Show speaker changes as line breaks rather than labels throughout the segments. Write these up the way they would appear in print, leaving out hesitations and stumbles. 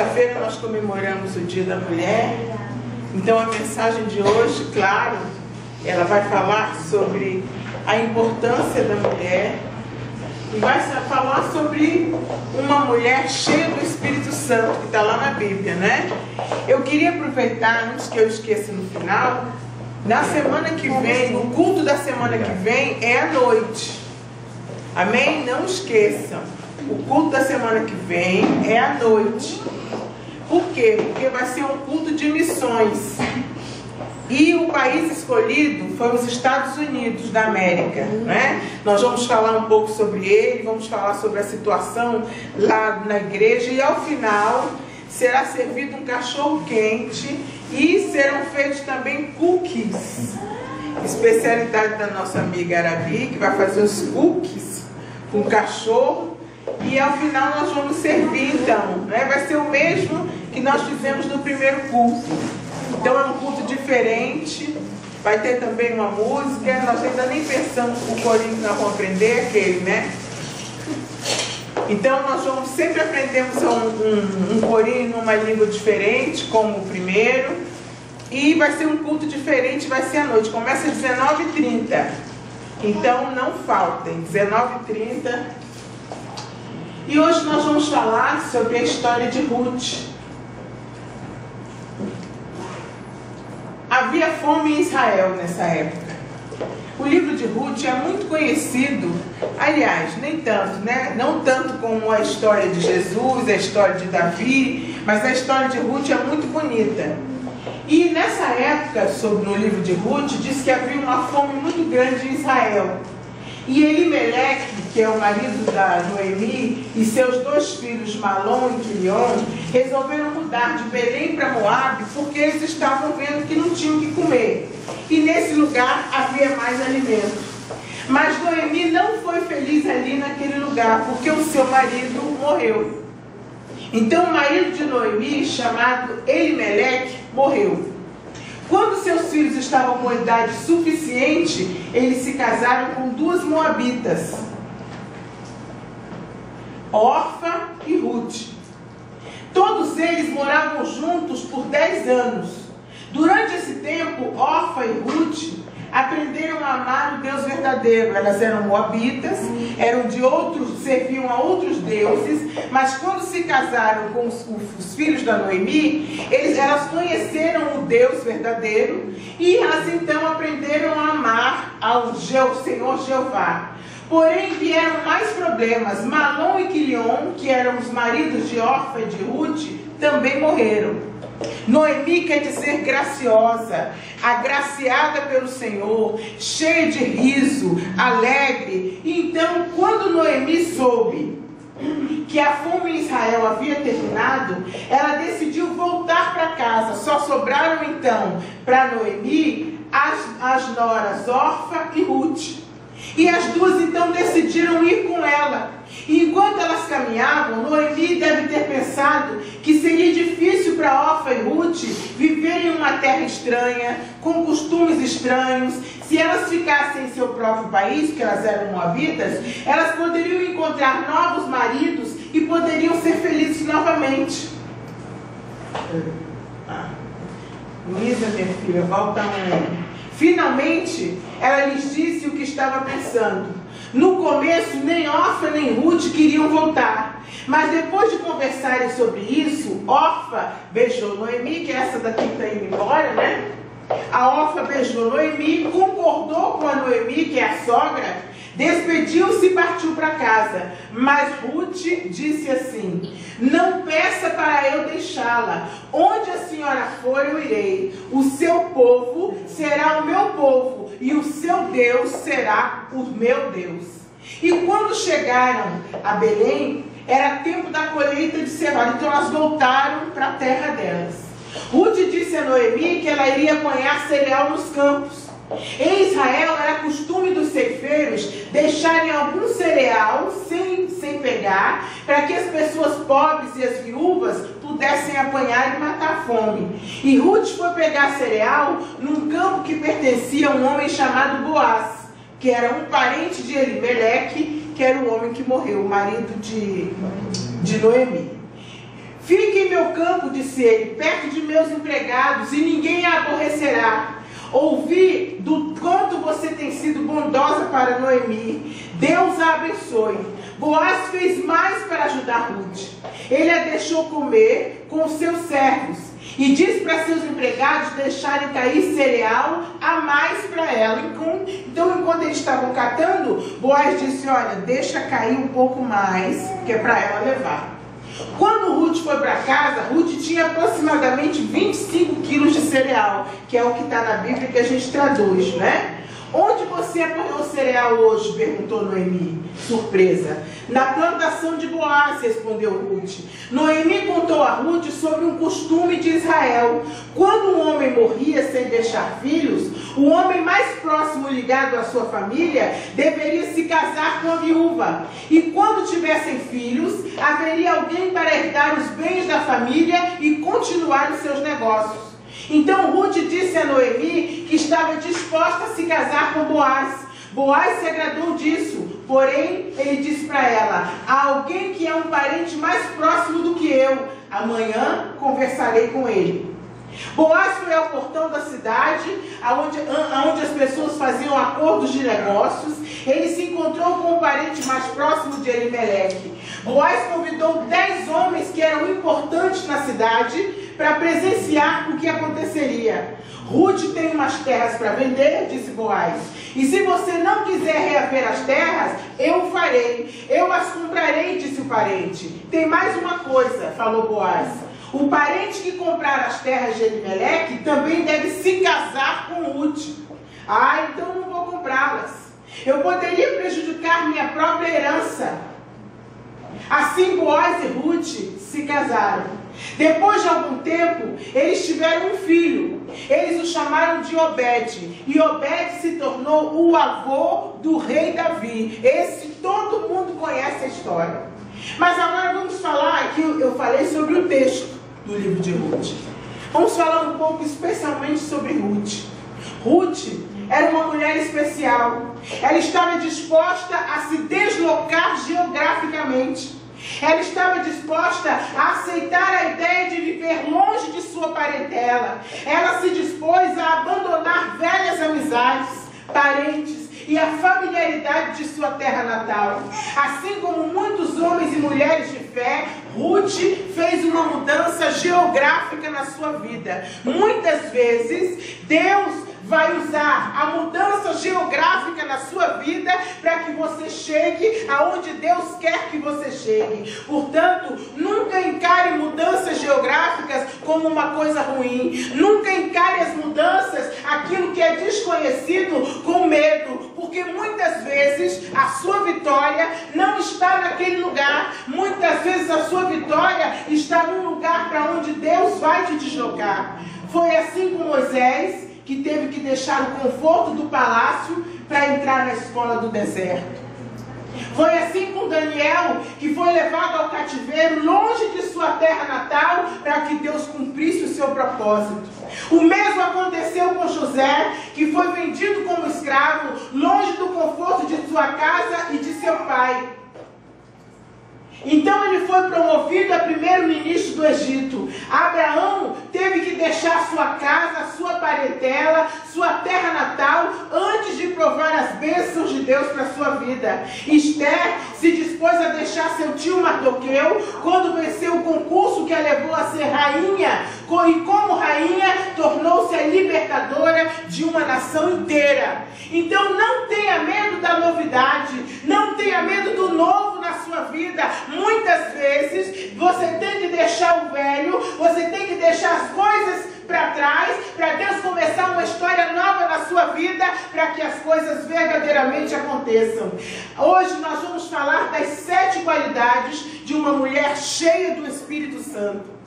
Sexta-feira nós comemoramos o Dia da Mulher, então a mensagem de hoje, claro, ela vai falar sobre a importância da mulher e vai falar sobre uma mulher cheia do Espírito Santo, que está lá na Bíblia, né? Eu queria aproveitar, antes que eu esqueça no final, na semana que vem, o culto da semana que vem é à noite, amém? Não esqueçam, o culto da semana que vem é à noite. Por quê? Porque vai ser um culto de missões. E o país escolhido foi os Estados Unidos da América, né? Nós vamos falar um pouco sobre ele, vamos falar sobre a situação lá na igreja. E ao final será servido um cachorro quente e serão feitos também cookies. Especialidade da nossa amiga Arabi, que vai fazer os cookies com cachorro. E ao final nós vamos servir então, né? Vai ser o mesmo que nós fizemos no primeiro culto. Então é um culto diferente, vai ter também uma música, nós ainda nem pensamos o corinho que nós vamos aprender, aquele, né? Então nós vamos, sempre aprendemos um corinho numa língua diferente, como o primeiro. E vai ser um culto diferente, vai ser à noite, começa às 19h30. Então não faltem, 19h30. E hoje nós vamos falar sobre a história de Ruth. Havia fome em Israel nessa época. O livro de Ruth é muito conhecido, aliás, nem tanto, né? Não tanto como a história de Jesus, a história de Davi, mas a história de Ruth é muito bonita. E nessa época, no livro de Ruth, diz que havia uma fome muito grande em Israel. E Elimeleque, que é o marido da Noemi, e seus dois filhos, Malom e Quilion, resolveram mudar de Belém para Moabe, porque eles estavam vendo que não tinham o que comer. E nesse lugar havia mais alimento. Mas Noemi não foi feliz ali naquele lugar, porque o seu marido morreu. Então o marido de Noemi, chamado Elimeleque, morreu. Quando seus filhos estavam com idade suficiente, eles se casaram com duas moabitas, Orfa e Ruth. Todos eles moravam juntos por 10 anos. Durante esse tempo, Orfa e Ruth aprenderam a amar o Deus verdadeiro. Elas eram moabitas, eram de outros, serviam a outros deuses, mas quando se casaram com os filhos da Noemi, elas conheceram o Deus verdadeiro e elas então aprenderam a amar ao Senhor Jeová. Porém vieram mais problemas. Malom e Quilion, que eram os maridos de Orfa e de Ruth, também morreram. Noemi quer dizer graciosa, agraciada pelo Senhor, cheia de riso, alegre. Então, quando Noemi soube que a fome em Israel havia terminado, ela decidiu voltar para casa. Só sobraram então para Noemi as noras Orfa e Ruth. E as duas então decidiram ir com ela. E enquanto elas caminhavam, Noemi deve ter pensado que seria difícil para Orfa e Ruth viverem em uma terra estranha, com costumes estranhos. Se elas ficassem em seu próprio país, que elas eram moabitas, elas poderiam encontrar novos maridos e poderiam ser felizes novamente. Luísa, minha filha, volta Finalmente, ela lhes disse o que estava pensando. No começo, nem Orfa nem Ruth queriam voltar. Mas depois de conversarem sobre isso, Orfa beijou Noemi, que é essa daqui que está indo embora, né? A Orfa beijou Noemi, concordou com a Noemi, que é a sogra, despediu-se e partiu para casa. Mas Ruth disse assim: não peça para eu deixá-la. Onde a senhora for, eu irei. O seu povo será o meu povo, e o seu Deus será o meu Deus. E quando chegaram a Belém, era tempo da colheita de cevada. Então elas voltaram para a terra delas. Ruth disse a Noemi que ela iria apanhar cereal nos campos. Em Israel era costume dos ceifeiros deixarem algum cereal sem pegar, para que as pessoas pobres e as viúvas pudessem apanhar e matar a fome. E Ruth foi pegar cereal num campo que pertencia a um homem chamado Boaz, que era um parente de Elimeleque, que era o homem que morreu, o marido de Noemi. Fique em meu campo, disse ele, perto de meus empregados, e ninguém a aborrecerá. Ouvi do quanto você tem sido bondosa para Noemi. Deus a abençoe. Boaz fez mais para ajudar Ruth. Ele a deixou comer com seus servos e disse para seus empregados deixarem cair cereal a mais para ela. Então, enquanto eles estavam catando, Boaz disse, olha, deixa cair um pouco mais, que é para ela levar. Quando Ruth foi para casa, Ruth tinha aproximadamente 25 quilos de cereal, que é o que está na Bíblia que a gente traduz, né? Onde você apanhou cereal hoje? Perguntou Noemi, surpresa. Na plantação de Boaz, respondeu Ruth. Noemi contou a Ruth sobre um costume de Israel. Quando um homem morria sem deixar filhos, o homem mais próximo ligado à sua família deveria se casar com a viúva. E quando tivessem filhos, haveria alguém para herdar os bens da família e continuar os seus negócios. Então Ruth disse a Noemi que estava disposta a se casar com Boaz. Boaz se agradou disso, porém ele disse para ela, há alguém que é um parente mais próximo do que eu. Amanhã conversarei com ele. Boaz foi ao portão da cidade, onde as pessoas faziam acordos de negócios. Ele se encontrou com o parente mais próximo de Elimeleque. Boaz convidou 10 homens que eram importantes na cidade para presenciar o que aconteceria. Ruth tem umas terras para vender, disse Boaz. E se você não quiser reaver as terras, eu o farei. Eu as comprarei, disse o parente. Tem mais uma coisa, falou Boaz. O parente que comprar as terras de Elimeleque também deve se casar com Ruth. Ah, então não vou comprá-las. Eu poderia prejudicar minha própria herança. Assim Boaz e Ruth se casaram. Depois de algum tempo, eles tiveram um filho. Eles o chamaram de Obed. E Obed se tornou o avô do rei Davi. Esse todo mundo conhece a história. Mas agora vamos falar, aqui eu falei sobre o texto do livro de Ruth. Vamos falar um pouco especialmente sobre Ruth. Ruth era uma mulher especial. Ela estava disposta a se deslocar geograficamente. Ela estava disposta a aceitar a ideia de viver longe de sua parentela. Ela se dispôs a abandonar velhas amizades, parentes e a familiaridade de sua terra natal. Assim como muitos homens e mulheres de fé, Ruth fez uma mudança geográfica na sua vida. Muitas vezes, Deus vai usar a mudança geográfica na sua vida para que você chegue aonde Deus quer que você chegue. Portanto, nunca encare mudanças geográficas como uma coisa ruim. Nunca encare as mudanças, aquilo que é desconhecido, com medo. Porque muitas vezes a sua vitória não está naquele lugar. Muitas vezes a sua vitória está num lugar para onde Deus vai te deslocar. Foi assim com Moisés, que teve que deixar o conforto do palácio para entrar na escola do deserto. Foi assim com Daniel, que foi levado ao cativeiro, longe de sua terra natal, para que Deus cumprisse o seu propósito. O mesmo aconteceu com José, que foi vendido como escravo, longe do conforto de sua casa e de seu pai. Então ele foi promovido a primeiro-ministro do Egito. Abraão teve que deixar sua casa, sua parentela, sua terra natal, antes de provar as bênçãos de Deus para sua vida. Esther se dispôs a deixar seu tio Mardoqueu quando venceu o concurso que a levou a ser rainha. E como rainha, tornou-se a libertadora de uma nação inteira. Então não tenha medo da novidade, não tenha medo do novo na sua vida. Muitas vezes você tem que deixar o velho, você tem que deixar as coisas para trás, para Deus começar uma história nova na sua vida, para que as coisas verdadeiramente aconteçam. Hoje nós vamos falar das 7 qualidades de uma mulher cheia do Espírito Santo.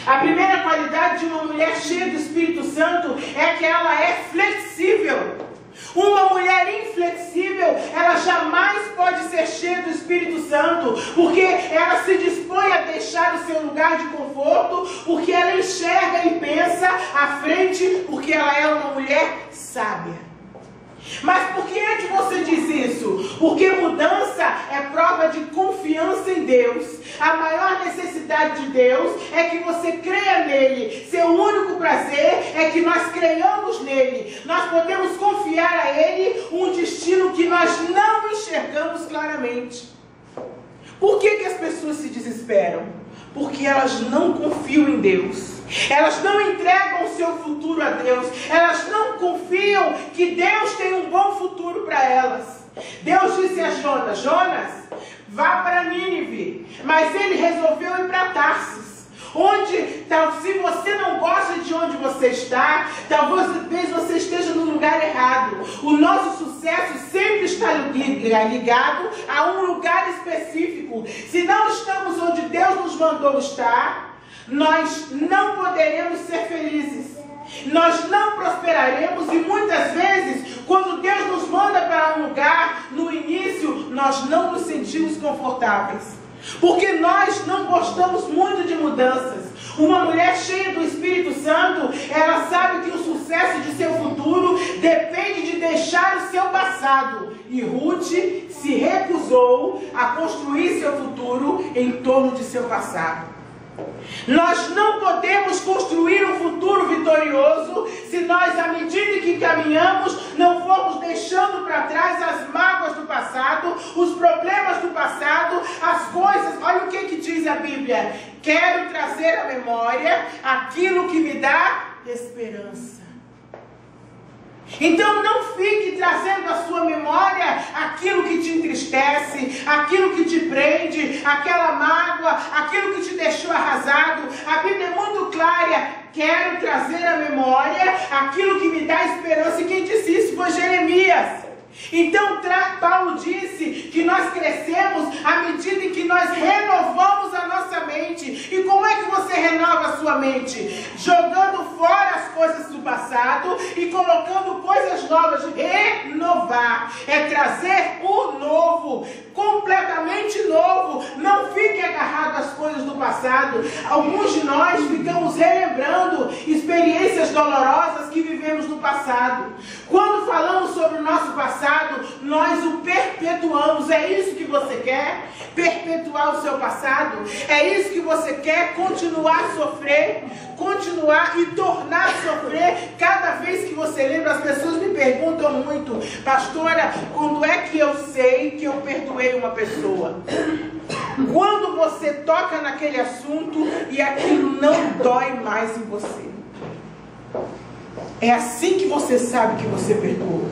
A primeira qualidade de uma mulher cheia do Espírito Santo é que ela é flexível. Uma mulher inflexível, ela jamais pode ser cheia do Espírito Santo, porque ela se dispõe a deixar o seu lugar de conforto, porque ela enxerga e pensa à frente, porque ela é uma mulher sábia. Mas por que é que você diz isso? Porque mudança é prova de confiança em Deus. A maior necessidade de Deus é que você creia nele. Seu único prazer é que nós creiamos nele. Nós podemos confiar a ele um destino que nós não enxergamos claramente. Por que as pessoas se desesperam? Porque elas não confiam em Deus. Elas não entregam o seu futuro a Deus. Elas não confiam que Deus tem um bom futuro para elas. Deus disse a Jonas: Jonas, vá para Nínive. Mas ele resolveu ir para Tarsis. Se você não gosta de onde você está, talvez você esteja no lugar errado. O nosso sucesso sempre está ligado a um lugar específico. Se não estamos onde Deus nos mandou estar, nós não poderemos ser felizes. Nós não prosperaremos e muitas vezes, quando Deus nos manda para um lugar, no início, nós não nos sentimos confortáveis. Porque nós não gostamos muito de mudanças. Uma mulher cheia do Espírito Santo, ela sabe que o sucesso de seu futuro depende de deixar o seu passado. E Ruth se recusou a construir seu futuro em torno de seu passado. Nós não podemos construir um futuro vitorioso se nós, à medida que caminhamos, não formos deixando para trás as mágoas do passado, os problemas do passado, as coisas. Olha o que diz a Bíblia: quero trazer à memória aquilo que me dá esperança. Então não fique trazendo à sua memória aquilo que te entristece, aquilo que te prende, aquela mágoa, aquilo que te deixou arrasado. A Bíblia é muito clara: quero trazer à memória aquilo que me dá esperança. E quem disse isso foi Jeremias. Então Paulo disse que nós crescemos à medida em que nós renovamos a nossa mente. E como é que você renova a sua mente? Jogando fora as coisas do passado e colocando coisas novas. Renovar é trazer o novo, completamente novo. Não fique agarrado às coisas do passado. Alguns de nós ficamos relembrando experiências dolorosas que vivemos no passado. Quando falamos sobre o nosso passado, nós o perpetuamos. É isso que você quer? Perpetuar o seu passado? É isso que você quer? Continuar a sofrer? Continuar e tornar a sofrer cada vez que você lembra? As pessoas me perguntam muito: pastora, quando é que eu sei que eu perdoei uma pessoa? Quando você toca naquele assunto e aquilo não dói mais em você. É assim que você sabe que você perdoou.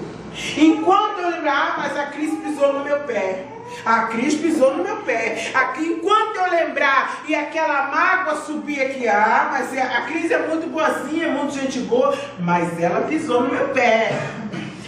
Enquanto eu lembrar: mas a Cris pisou no meu pé. A Cris pisou no meu pé. Enquanto eu lembrar e aquela mágoa subir aqui: mas a Cris é muito boazinha, é muito gente boa, mas ela pisou no meu pé.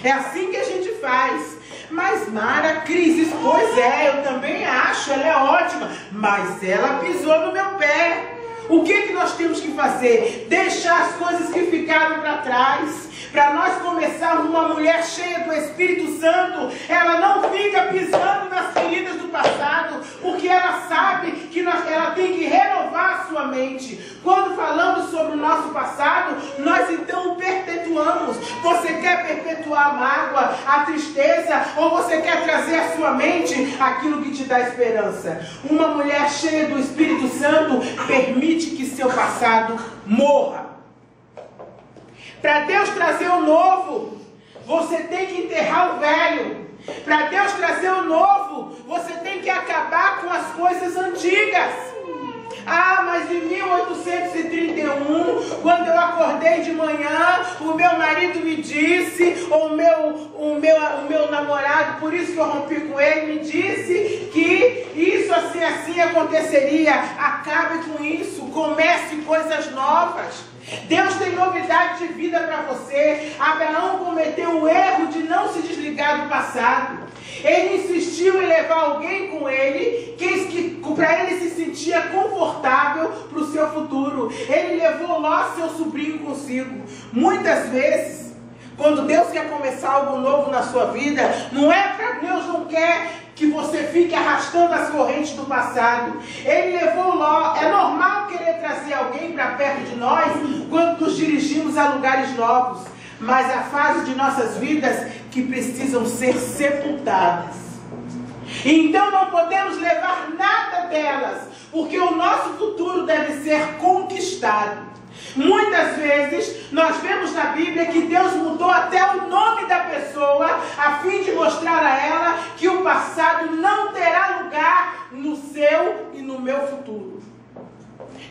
É assim que a gente faz. Mas Mara, Cris, pois é, eu também acho, ela é ótima, mas ela pisou no meu pé. O que nós temos que fazer? Deixar as coisas que ficaram para trás. Para nós começarmos uma mulher cheia do Espírito Santo, ela não fica pisando nas feridas do passado, porque ela sabe que ela tem que renovar a sua mente. Quando falamos sobre o nosso passado, nós então o perpetuamos. Você quer perpetuar a mágoa, a tristeza, ou você quer trazer à sua mente aquilo que te dá esperança? Uma mulher cheia do Espírito Santo permite que seu passado morra. Para Deus trazer o novo, você tem que enterrar o velho. Para Deus trazer o novo, você tem que acabar com as coisas antigas. Mas em 1831, quando eu acordei de manhã, o meu marido me disse, ou o meu namorado, por isso que eu rompi com ele, me disse que isso assim aconteceria. Acabe com isso, comece coisas novas. Deus tem novidade de vida para você. Abraão cometeu o erro de não se desligar do passado. Ele insistiu em levar alguém com ele, para ele se sentia confortável para o seu futuro. Ele levou Ló, seu sobrinho, consigo. Muitas vezes, quando Deus quer começar algo novo na sua vida, Deus não quer que você fique arrastando as correntes do passado. Ele levou Ló. É normal querer trazer alguém para perto de nós quando nos dirigimos a lugares novos. mas há fases de nossas vidas que precisam ser sepultadas. Então não podemos levar nada delas, porque o nosso futuro deve ser conquistado. Muitas vezes nós vemos na Bíblia que Deus mudou até o nome da pessoa a fim de mostrar a ela que o passado não terá lugar no seu e no meu futuro.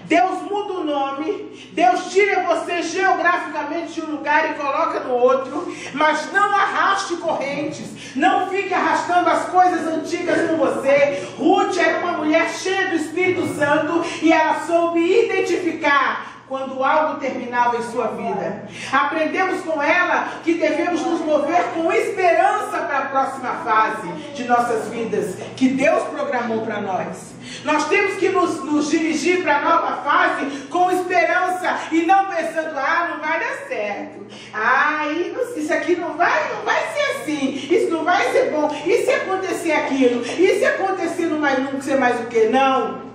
Deus muda o nome, Deus tira você geograficamente de um lugar e coloca no outro, mas não arraste correntes, não fique arrastando as coisas antigas com você. Ruth era uma mulher cheia do Espírito Santo e ela soube identificar quando algo terminava em sua vida. Aprendemos com ela que devemos nos mover com esperança para a próxima fase de nossas vidas, que Deus programou para nós. Nós temos que nos dirigir para a nova fase com esperança e não pensando, não vai dar certo. Isso aqui não vai ser assim. Isso não vai ser bom. E se acontecer aquilo? E se acontecer não vai nunca ser mais o quê? Não.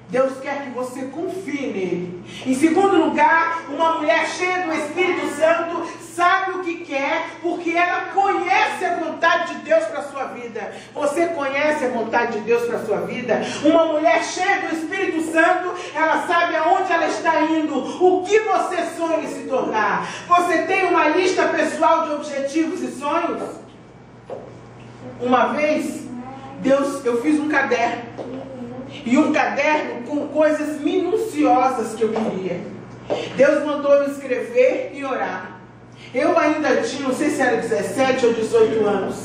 Deus quer que você confie nele. Em segundo lugar, uma mulher cheia do Espírito Santo sabe o que quer, porque ela conhece a vontade de Deus para a sua vida. Você conhece a vontade de Deus para a sua vida? Uma mulher cheia do Espírito Santo, ela sabe aonde ela está indo, o que você sonha em se tornar. Você tem uma lista pessoal de objetivos e sonhos? Uma vez, eu fiz um caderno. E um caderno com coisas minuciosas que eu queria. Deus mandou eu escrever e orar. Eu ainda tinha, não sei se era 17 ou 18 anos.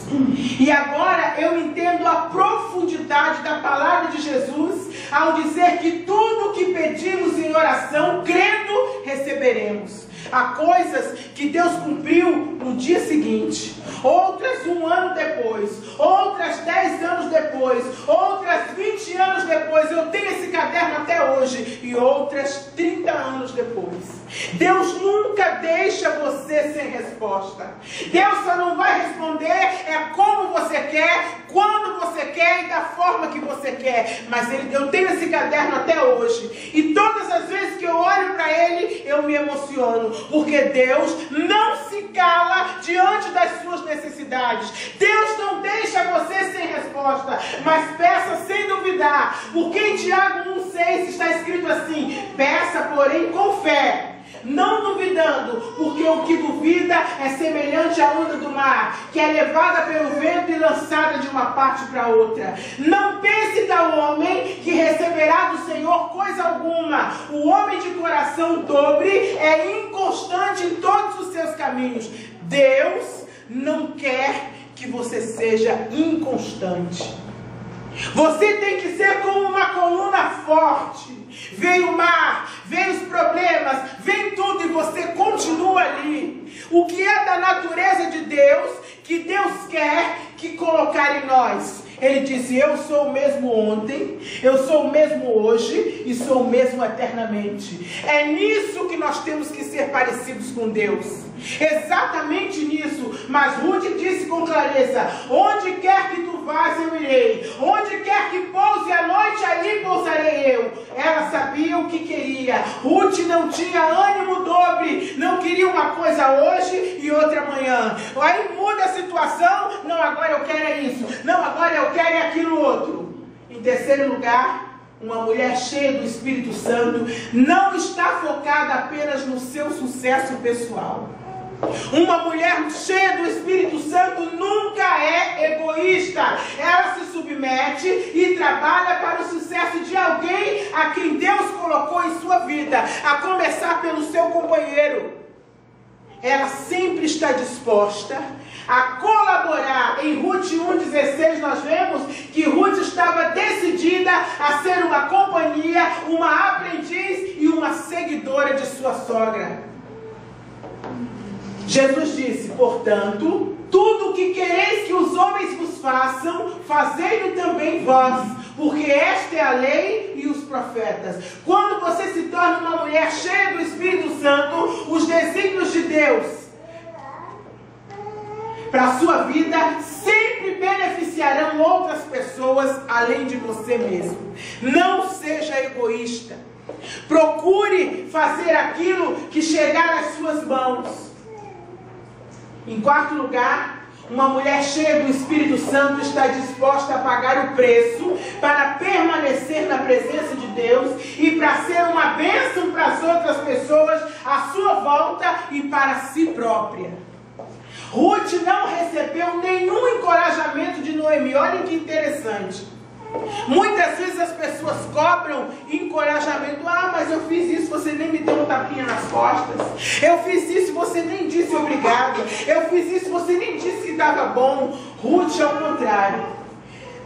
E agora eu entendo a profundidade da palavra de Jesus ao dizer que tudo que pedimos em oração, crendo, receberemos. Há coisas que Deus cumpriu no dia seguinte, outras 1 ano depois, outras 10 anos depois, outras 20 anos depois. Eu tenho esse caderno até hoje, e outras 30 anos depois. Deus nunca deixa você sem resposta. Deus só não vai responder como você quer, quando você quer e da forma que você quer. Mas eu tenho esse caderno até hoje, e todas as vezes que eu olho para ele, eu me emociono, porque Deus não se cala diante das suas necessidades. Deus não deixa você sem resposta, mas peça sem duvidar, porque em Tiago 1,6 está escrito assim: peça, porém, com fé, não duvidando, porque o que duvida é semelhante à onda do mar, que é levada pelo vento e lançada de uma parte para outra. Não pense tal homem que receberá do Senhor coisa alguma. O homem de coração dobre é inconstante em todos os seus caminhos. Deus não quer que você seja inconstante. Você tem que ser como uma coluna forte. Vem o mar, vem os problemas, vem tudo e você continua ali. O que é da natureza de Deus, que Deus quer que colocar em nós? Ele disse: eu sou o mesmo ontem, eu sou o mesmo hoje e sou o mesmo eternamente. É nisso que nós temos que ser parecidos com Deus. Exatamente nisso. Mas Ruth disse com clareza: onde quer que tu vás, eu irei. Onde quer que pouse a noite, ali pousarei eu. Ela sabia o que queria. Ruth não tinha ânimo dobre. Não queria uma coisa hoje e outra amanhã. Aí muda a situação. Não, agora eu quero é isso. Não, agora eu quero é aquilo outro. Em terceiro lugar, uma mulher cheia do Espírito Santo não está focada apenas no seu sucesso pessoal. Uma mulher cheia do Espírito Santo nunca é egoísta. Ela se submete e trabalha para o sucesso de alguém a quem Deus colocou em sua vida, a começar pelo seu companheiro. Ela sempre está disposta a colaborar. Em Ruth 1,16 nós vemos que Ruth estava decidida a ser uma companhia, uma aprendiz e uma seguidora de sua sogra. Jesus disse: portanto, tudo o que quereis que os homens vos façam, fazei-o também vós, porque esta é a lei e os profetas. Quando você se torna uma mulher cheia do Espírito Santo, os desígnios de Deus para a sua vida sempre beneficiarão outras pessoas além de você mesmo. Não seja egoísta. Procure fazer aquilo que chegar às suas mãos. Em quarto lugar, uma mulher cheia do Espírito Santo está disposta a pagar o preço para permanecer na presença de Deus e para ser uma bênção para as outras pessoas à sua volta e para si própria. Ruth não recebeu nenhum encorajamento de Noemi. Olha que interessante. Muitas vezes as pessoas cobram encorajamento. Ah, mas eu fiz isso, você nem me deu um tapinha nas costas. Eu fiz isso, você nem disse obrigado. Eu fiz isso, você nem disse que estava bom. Ruth, ao contrário,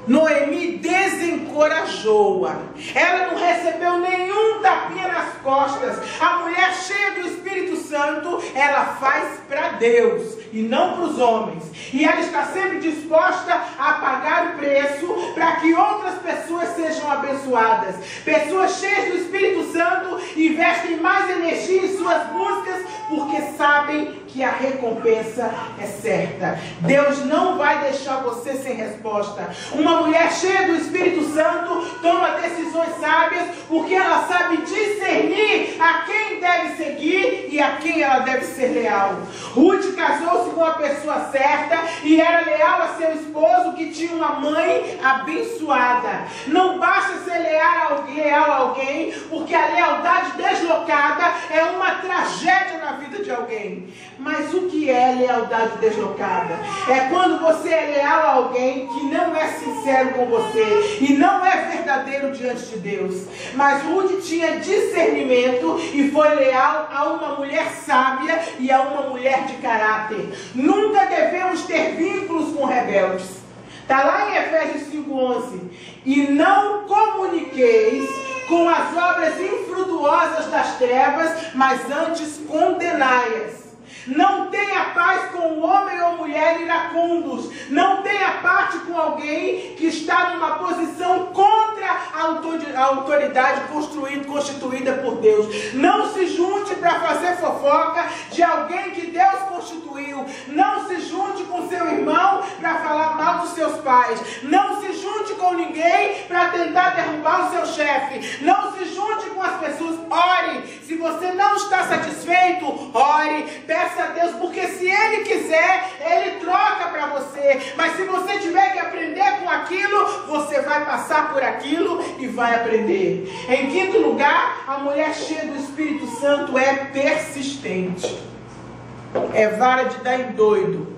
Noemi desencorajou-a. Ela não recebeu nenhum tapinha nas costas. A mulher cheia do Espírito Santo, ela faz para Deus e não para os homens. E ela está sempre disposta a pagar o preço para que outras pessoas sejam abençoadas. Pessoas cheias do Espírito Santo investem mais energia em suas buscas porque sabem que a recompensa é certa. Deus não vai deixar você sem resposta. Uma mulher cheia do Espírito Santo toma decisões sábias porque ela sabe discernir a quem deve seguir e a quem ela deve ser leal. Ruth casou-se com a pessoa certa e era leal a seu esposo, que tinha uma mãe abençoada. Não basta ser leal a alguém, porque a lealdade deslocada é uma tragédia na vida de alguém. Mas o que é lealdade deslocada? É quando você é leal a alguém que não é sincero com você e não é verdadeiro diante de Deus. Mas Ruth tinha discernimento e foi leal a uma mulher sábia e a uma mulher de caráter. Nunca devemos ter vínculos com rebeldes. Está lá em Efésios 5:11. E não comuniqueis com as obras infrutuosas das trevas, mas antes condenai-as. Não tenha paz com o homem ou mulher iracundos. Não tenha parte com alguém que está numa posição contra a autoridade constituída por Deus. Não se junte para fazer fofoca de alguém que Deus constituiu. Não se junte com seu irmão para falar mal dos seus pais. Não se junte com ninguém para tentar derrubar o seu chefe. Não se junte com as pessoas. Ore. Se você não está satisfeito, ore. Peça a Deus, porque se Ele quiser, Ele troca para você. Mas se você tiver que aprender com aquilo, você vai passar por aquilo e vai aprender. Em quinto lugar, a mulher cheia do Espírito Santo é persistente. É vara de dar em doido.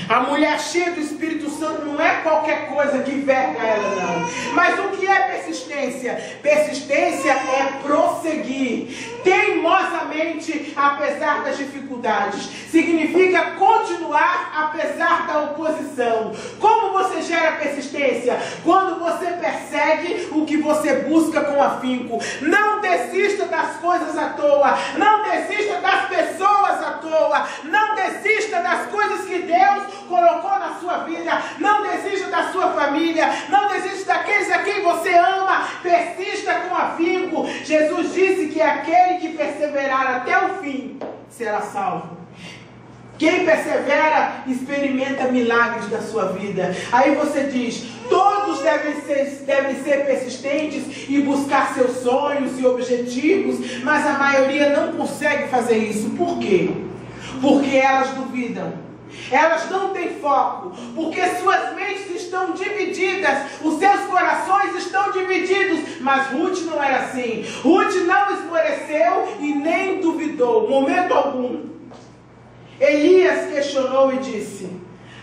A mulher cheia do Espírito Santo não é qualquer coisa que enverga ela, não. Mas o que é persistência? Persistência é prosseguir teimosamente apesar das dificuldades. Significa continuar apesar da oposição. Como você gera persistência? Quando você persegue o que você busca com afinco. Não desista das coisas à toa. Não desista das pessoas à toa. Não desista das coisas que Deus colocou na sua vida. Não desista da sua família. Não desista daqueles a quem você ama. Persista com afinco. Jesus disse que aquele que perseverar até o fim será salvo. Quem persevera experimenta milagres da sua vida. Aí você diz, todos devem ser persistentes e buscar seus sonhos e objetivos, mas a maioria não consegue fazer isso. Por quê? Porque elas duvidam. Elas não têm foco, porque suas mentes estão divididas, os seus corações estão divididos. Mas Ruth não era assim. Ruth não esmoreceu e nem duvidou, momento algum. Elias questionou e disse,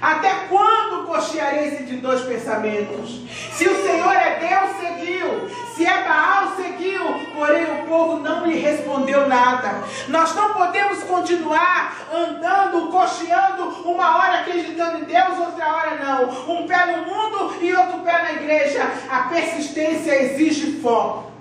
até quando cocheareis entre dois pensamentos? Se o Senhor é Deus, seguiu. Se é Baal, seguiu. Porém o povo não lhe respondeu nada. Nós não podemos continuar andando, cocheando, uma hora acreditando em Deus, outra hora não. Um pé no mundo e outro pé na igreja. A persistência exige foco.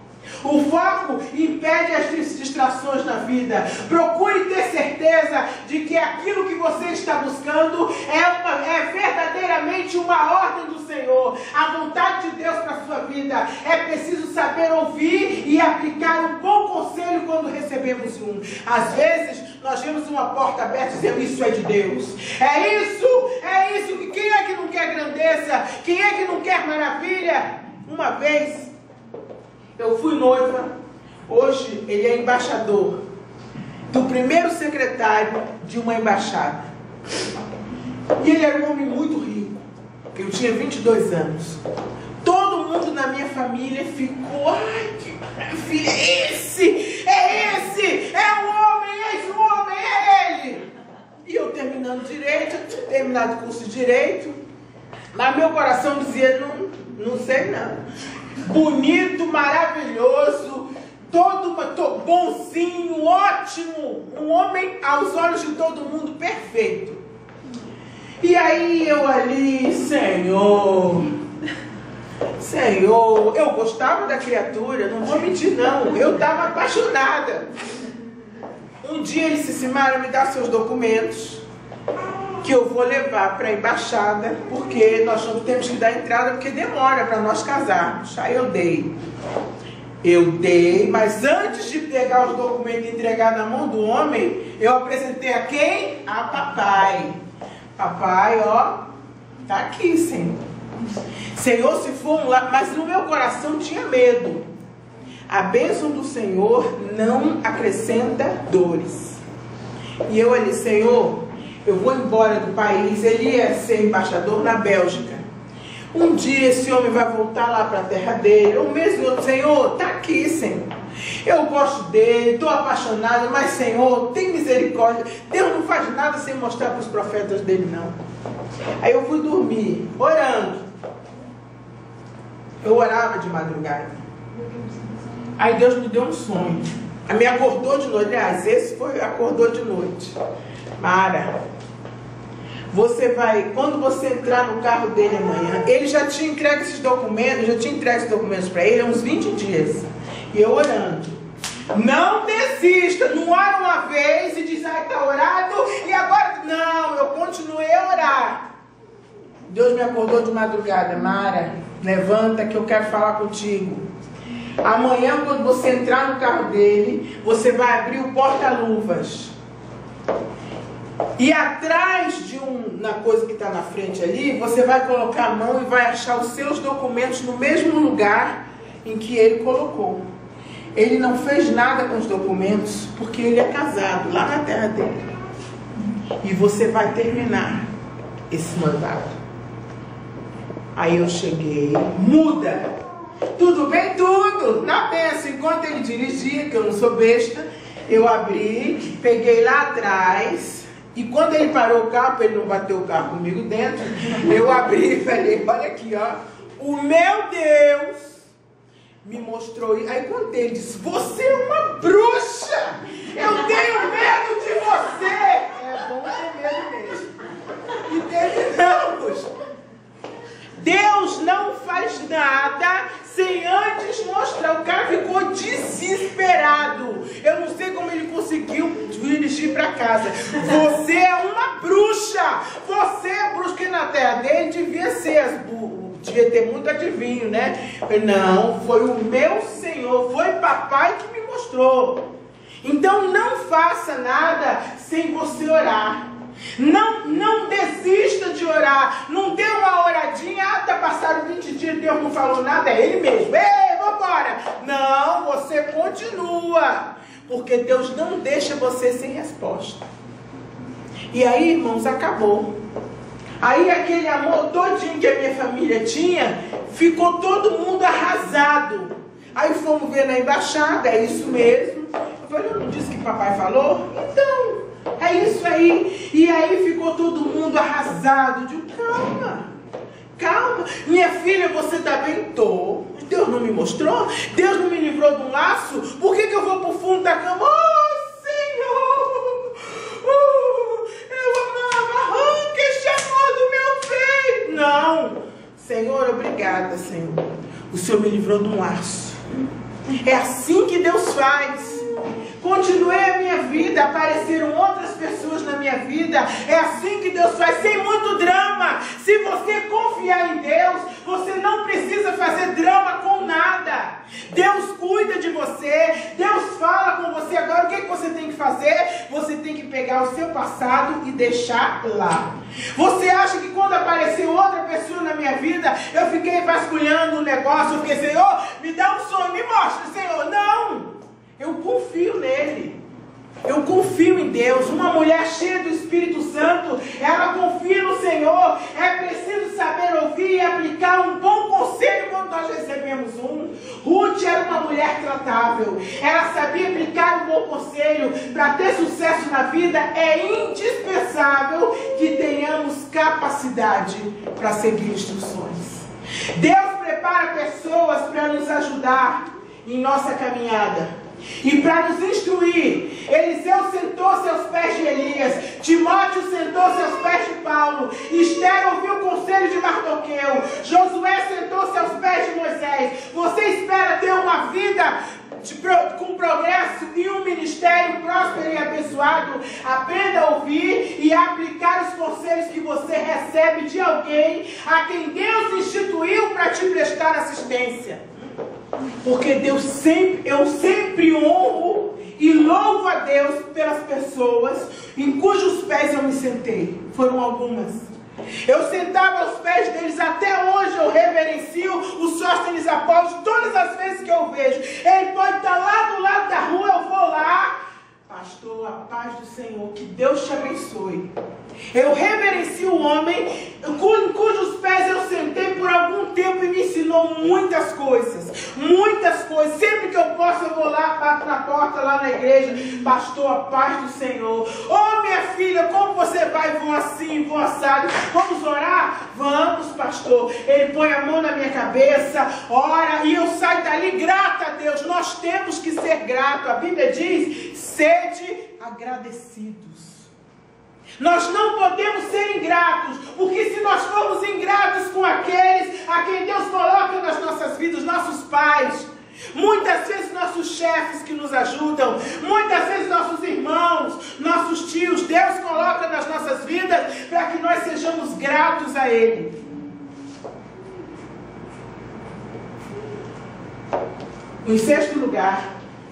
O foco impede as distrações na vida. Procure ter certeza de que aquilo que você está buscando é verdadeiramente uma ordem do Senhor, a vontade de Deus para a sua vida. É preciso saber ouvir e aplicar um bom conselho quando recebemos um. Às vezes nós vemos uma porta aberta e dizemos, isso é de Deus. É isso. Quem é que não quer grandeza? Quem é que não quer maravilha? Uma vez eu fui noiva, hoje ele é embaixador do primeiro secretário de uma embaixada. E ele era um homem muito rico. Eu tinha 22 anos. Todo mundo na minha família ficou, ai, meu filho, é esse, é o homem, é ele. E eu terminando direito, eu tinha terminado o curso de direito, mas meu coração dizia, não sei não. Bonito, maravilhoso, todo bonzinho, ótimo, um homem aos olhos de todo mundo perfeito. E aí eu ali, Senhor, eu gostava da criatura, não vou mentir não, eu estava apaixonada. Um dia ele disse, Mara, me dá seus documentos, que eu vou levar para a embaixada, porque nós não temos que dar entrada, porque demora para nós casarmos. Aí eu dei, mas antes de pegar os documentos e entregar na mão do homem, eu apresentei a quem? A papai. Papai, ó, tá aqui, Senhor. Senhor, se for um lá, mas no meu coração tinha medo. A bênção do Senhor não acrescenta dores. E eu ali, Senhor, eu vou embora do país. Ele ia ser embaixador na Bélgica. Um dia esse homem vai voltar lá para a terra dele. Um mês e outro, Senhor, tá aqui, Senhor. Eu gosto dele, estou apaixonado, mas Senhor, tem misericórdia. Deus não faz nada sem mostrar para os profetas dele, não. Aí eu fui dormir, orando. Eu orava de madrugada. Aí Deus me deu um sonho. Me acordou de noite. Aliás, esse foi, acordou de noite. Mara, você vai, quando você entrar no carro dele amanhã, ele já tinha entregue esses documentos, para ele há uns 20 dias. E eu orando. Não desista, não ora uma vez e diz, ai, está orado, e agora, não, eu continuei a orar. Deus me acordou de madrugada, Mara, levanta que eu quero falar contigo. Amanhã, quando você entrar no carro dele, você vai abrir o porta-luvas. E atrás na coisa que está na frente ali, você vai colocar a mão e vai achar os seus documentos no mesmo lugar em que ele colocou. Ele não fez nada com os documentos, porque ele é casado lá na terra dele. E você vai terminar esse mandato. Aí eu cheguei, muda. Tudo bem? Tudo. Na peça, enquanto ele dirigia, que eu não sou besta, eu abri, peguei lá atrás. E quando ele parou o carro, para ele não bater o carro comigo dentro, eu abri e falei, olha aqui, ó. O meu Deus me mostrou. Aí quando ele disse, você é uma bruxa, eu tenho medo de você. É bom ter medo mesmo. E terminamos. Deus não faz nada sem antes mostrar. O cara ficou desesperado. Eu não sei como ele conseguiu dirigir para casa. Você é uma bruxa. Você é bruxa. Porque na terra dele devia ser devia ter muito adivinho, né? Não, foi o meu Senhor, foi papai que me mostrou. Então não faça nada sem você orar. Não desista de orar. Não dê uma oradinha, tá passaram 20 dias, Deus não falou nada, é ele mesmo. Ei, vambora. Não, você continua. Porque Deus não deixa você sem resposta. E aí, irmãos, acabou. Aí aquele amor todinho que a minha família tinha, ficou todo mundo arrasado. Aí fomos ver na embaixada, é isso mesmo. Eu falei, eu não disse que papai falou? Então, é isso aí. E aí ficou todo mundo arrasado. Eu digo, calma, minha filha, você tá bem? Tô. Deus não me mostrou? Deus não me livrou de um laço? Por que eu vou pro fundo da cama? Oh, Senhor! Eu amava, arranca este amor do meu peito. Não, Senhor, obrigada, Senhor. O Senhor me livrou de um laço. É assim que Deus faz. Continuei a minha vida, apareceram outras pessoas na minha vida. É assim que Deus faz, sem muito drama. Se você confiar em Deus, você não precisa fazer drama com nada. Deus cuida de você, Deus fala com você. Agora o que você tem que fazer? Você tem que pegar o seu passado e deixar lá. Você acha que quando apareceu outra pessoa na minha vida, eu fiquei vasculhando o negócio, eu fiquei, Senhor, me dá um sonho, me mostra, Senhor. Não! Eu confio nele. Eu confio em Deus. Uma mulher cheia do Espírito Santo, ela confia no Senhor. É preciso saber ouvir e aplicar um bom conselho quando nós recebemos um. Ruth era uma mulher tratável. Ela sabia aplicar um bom conselho. Para ter sucesso na vida, é indispensável que tenhamos capacidade para seguir instruções. Deus prepara pessoas para nos ajudar em nossa caminhada e para nos instruir. Eliseu sentou-se aos pés de Elias, Timóteo sentou-se aos pés de Paulo, Esther ouviu o conselho de Mardoqueu, Josué sentou-se aos pés de Moisés. Você espera ter uma vida com progresso e um ministério próspero e abençoado? Aprenda a ouvir e a aplicar os conselhos que você recebe de alguém a quem Deus instituiu para te prestar assistência. Porque eu sempre honro e louvo a Deus pelas pessoas em cujos pés eu me sentei. Foram algumas. Eu sentava aos pés deles, até hoje eu reverencio o Sóstenes Apóstolo. Todas as vezes que eu vejo, ele pode estar lá do lado da rua, eu vou lá. Pastor, a paz do Senhor, que Deus te abençoe. Eu reverencio o homem em cujos pés eu sentei por algum tempo e me ensinou muitas coisas. Muitas coisas. Sempre que eu posso, eu vou lá, bato na porta lá na igreja. Pastor, a paz do Senhor. Oh, minha filha, como você vai? Vão assim, vão assado. Vamos orar? Vamos, pastor. Ele põe a mão na minha cabeça, ora, e eu saio dali grata a Deus. Nós temos que ser gratos. A Bíblia diz: sede agradecidos. Nós não podemos ser ingratos, porque se nós formos ingratos com aqueles a quem Deus coloca nas nossas vidas, nossos pais, muitas vezes nossos chefes que nos ajudam, muitas vezes nossos irmãos, nossos tios, Deus coloca nas nossas vidas para que nós sejamos gratos a Ele. Em sexto lugar,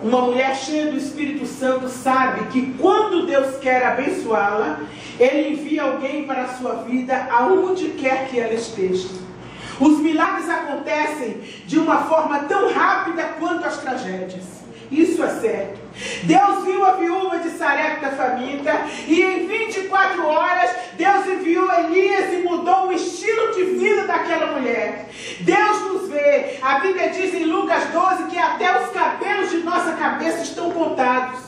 uma mulher cheia do Espírito Santo sabe que quando Deus quer abençoá-la, Ele envia alguém para a sua vida aonde quer que ela esteja. Os milagres acontecem de uma forma tão rápida quanto as tragédias. Isso é certo. Deus viu a viúva de Sarepta faminta e em 24 horas Deus enviou Elias e mudou o estilo de vida daquela mulher. Deus nos vê. A Bíblia diz em Lucas 12 que até os cabelos de nossa cabeça estão contados.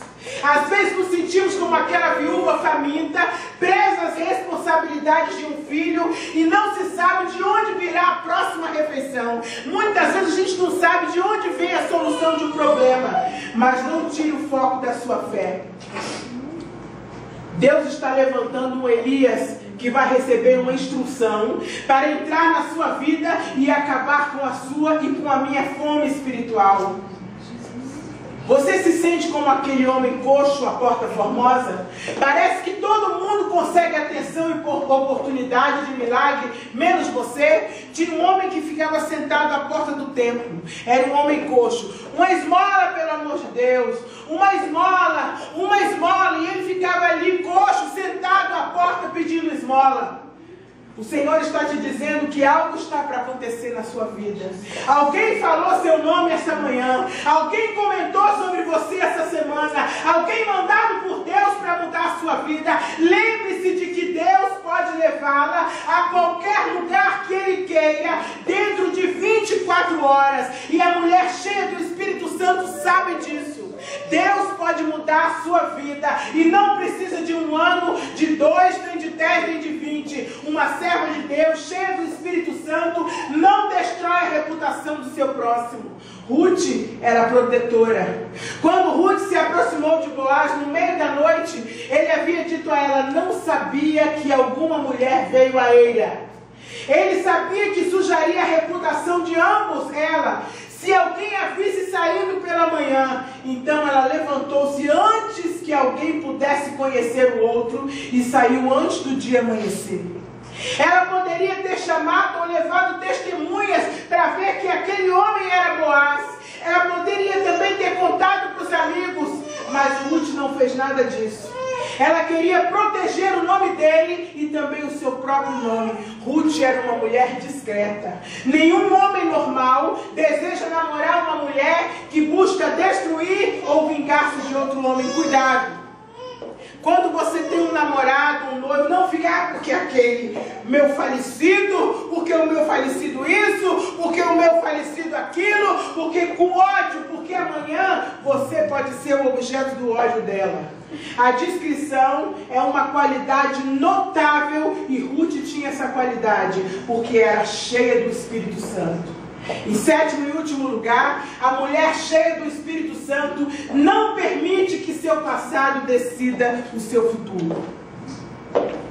Às vezes nos sentimos como aquela viúva faminta, presa às responsabilidades de um filho e não se sabe de onde virá a próxima refeição. Muitas vezes a gente não sabe de onde vem a solução de um problema, mas não tire o foco da sua fé. Deus está levantando um Elias que vai receber uma instrução para entrar na sua vida e acabar com a sua e com a minha fome espiritual. Você se sente como aquele homem coxo à porta formosa? Parece que todo mundo consegue atenção e oportunidade de milagre, menos você. Tinha um homem que ficava sentado à porta do templo. Era um homem coxo. Uma esmola, pelo amor de Deus. Uma esmola. E ele ficava ali coxo, sentado à porta pedindo esmola. O Senhor está te dizendo que algo está para acontecer na sua vida. Alguém falou seu nome essa manhã. Alguém comentou sobre você essa semana. Alguém mandado por Deus para mudar a sua vida. Lembre-se de que Deus pode levá-la a qualquer lugar que Ele queira, dentro de 24 horas. E a mulher cheia do Espírito Santo sabe disso. Deus pode mudar a sua vida e não precisa de um ano, de 2, nem de 10, nem de 20. Uma serva de Deus cheia do Espírito Santo não destrói a reputação do seu próximo. Ruth era protetora. Quando Ruth se aproximou de Boaz no meio da noite, ele havia dito a ela: não sabia que alguma mulher veio a eira. Ele sabia que sujaria a reputação de ambos ela, se alguém a visse saindo pela manhã. Então ela levantou-se antes que alguém pudesse conhecer o outro e saiu antes do dia amanhecer. Ela poderia ter chamado ou levado testemunhas para ver que aquele homem era Boaz. Ela poderia também ter contado para os amigos, mas Ruth não fez nada disso. Ela queria proteger o nome dele e também o seu próprio nome. Ruth era uma mulher discreta. Nenhum homem normal deseja namorar uma mulher que busca destruir ou vingar-se de outro homem. Cuidado! Quando você tem um namorado, um noivo, não fica, porque aquele meu falecido, porque o meu falecido isso, porque o meu falecido aquilo, porque com ódio, porque amanhã você pode ser o objeto do ódio dela. A discrição é uma qualidade notável e Ruth tinha essa qualidade, porque era cheia do Espírito Santo. Em sétimo e último lugar, a mulher cheia do Espírito Santo não permite que seu passado decida o seu futuro.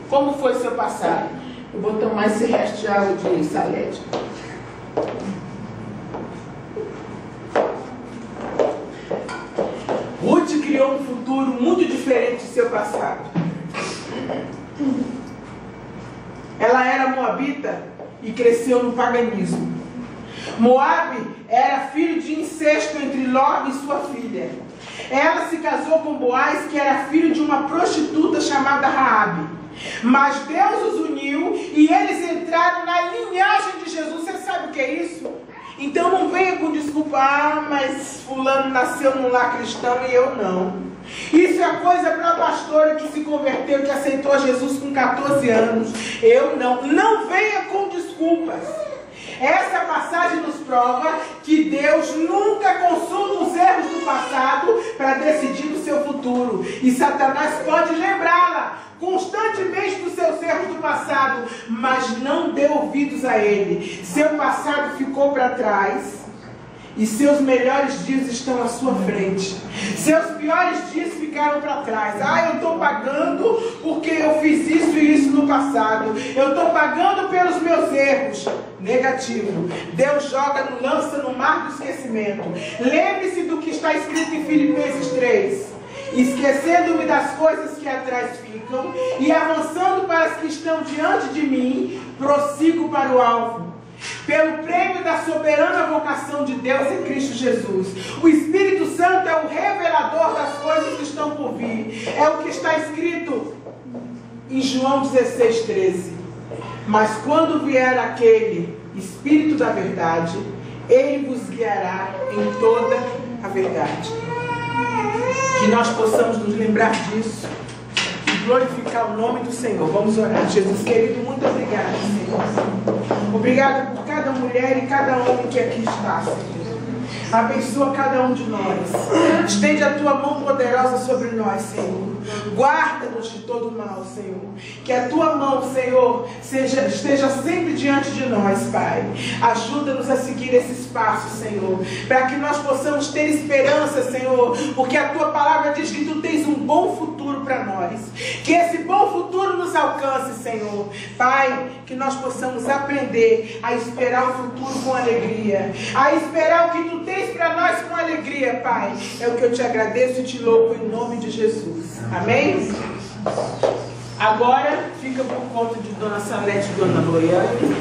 Como foi seu passado? Eu vou tomar esse resto de água de salete. Ruth criou um futuro muito diferente de seu passado. Ela era moabita e cresceu no paganismo. Moabe era filho de incesto entre Ló e sua filha. Ela se casou com Boaz, que era filho de uma prostituta chamada Raabe. Mas Deus os uniu e eles entraram na linhagem de Jesus. Você sabe o que é isso? Então não venha com desculpa, mas fulano nasceu num lar cristão e eu não. Isso é coisa para a pastora que se converteu, que aceitou Jesus com 14 anos. Eu não. Não venha com desculpas. Essa passagem nos prova que Deus nunca consulta os erros do passado para decidir o seu futuro. E Satanás pode lembrá-la constantemente dos seus erros do passado, mas não dê ouvidos a ele. Seu passado ficou para trás e seus melhores dias estão à sua frente. Seus piores dias ficaram para trás. Eu estou pagando porque eu fiz isso e isso no passado. Eu estou pagando pelos meus erros. Negativo. Deus lança no mar do esquecimento. Lembre-se do que está escrito em Filipenses 3. Esquecendo-me das coisas que atrás ficam e avançando para as que estão diante de mim, prossigo para o alvo, pelo prêmio da soberana vocação de Deus em Cristo Jesus. O Espírito Santo é o revelador das coisas que estão por vir. É o que está escrito em João 16:13. Mas quando vier aquele Espírito da verdade, ele vos guiará em toda a verdade. Que nós possamos nos lembrar disso e glorificar o nome do Senhor. Vamos orar. Jesus querido, muito obrigado, Senhor. Obrigado por cada mulher e cada homem que aqui está, Senhor. Abençoa cada um de nós. Estende a tua mão poderosa sobre nós, Senhor. Guarda-nos de todo mal, Senhor. Que a tua mão, Senhor, esteja sempre diante de nós, Pai. Ajuda-nos a seguir esses passos, Senhor, para que nós possamos ter esperança, Senhor, porque a tua palavra diz que tu tens um bom futuro para nós. Que esse bom futuro nos alcance, Senhor. Pai, que nós possamos aprender a esperar o futuro com alegria, a esperar o que tu tens para nós com alegria, Pai. É o que eu te agradeço e te louvo em nome de Jesus. Amém? Agora fica por conta de Dona Salete e Dona Loiane.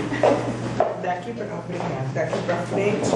Daqui para frente.